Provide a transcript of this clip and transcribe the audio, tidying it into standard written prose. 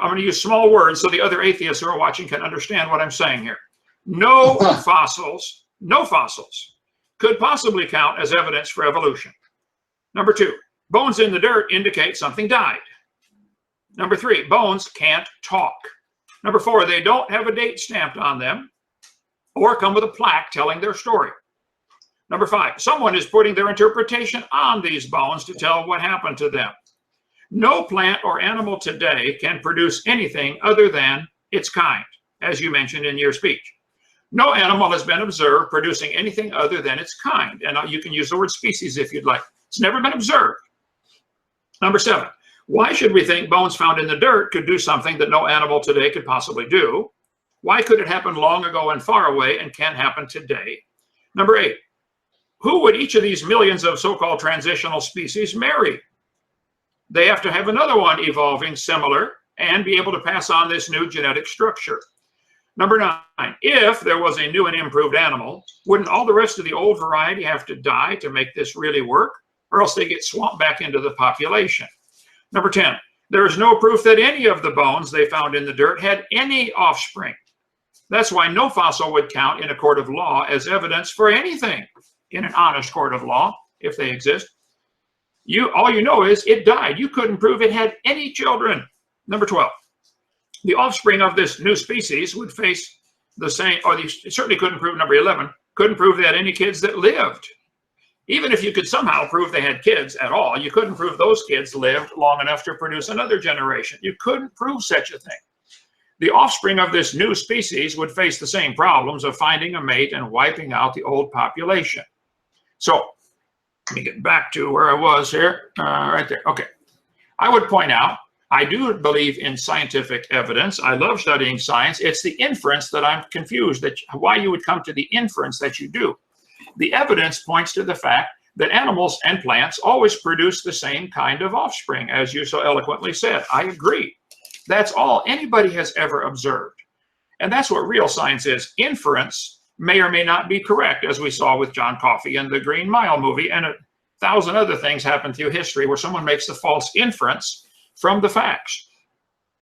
I'm going to use small words so the other atheists who are watching can understand what I'm saying here. No fossils could possibly count as evidence for evolution. Number 2, bones in the dirt indicate something died. Number 3, bones can't talk. Number 4, they don't have a date stamped on them or come with a plaque telling their story. Number 5, someone is putting their interpretation on these bones to tell what happened to them. No plant or animal today can produce anything other than its kind, as you mentioned in your speech. No animal has been observed producing anything other than its kind. And you can use the word species if you'd like. It's never been observed. Number 7, why should we think bones found in the dirt could do something that no animal today could possibly do? Why could it happen long ago and far away and can't happen today? Number 8, who would each of these millions of so-called transitional species marry? They have to have another one evolving similar and be able to pass on this new genetic structure. Number 9, if there was a new and improved animal, wouldn't all the rest of the old variety have to die to make this really work, or else they get swamped back into the population? Number 10, there is no proof that any of the bones they found in the dirt had any offspring. That's why no fossil would count in a court of law as evidence for anything in an honest court of law, if they exist. All you know is it died. You couldn't prove it had any children. Number 12, the offspring of this new species would face the same, or they certainly couldn't prove, number 11, couldn't prove they had any kids that lived. Even if you could somehow prove they had kids at all, you couldn't prove those kids lived long enough to produce another generation. You couldn't prove such a thing. The offspring of this new species would face the same problems of finding a mate and wiping out the old population. So let me get back to where I was here, right there. Okay. I would point out, I do believe in scientific evidence. I love studying science. It's the inference that I'm confused, that why you would come to the inference that you do. The evidence points to the fact that animals and plants always produce the same kind of offspring, as you so eloquently said. I agree. That's all anybody has ever observed. And that's what real science is. Inference may or may not be correct, as we saw with John Coffey and the Green Mile movie, and 1,000 other things happen through history where someone makes the false inference from the facts.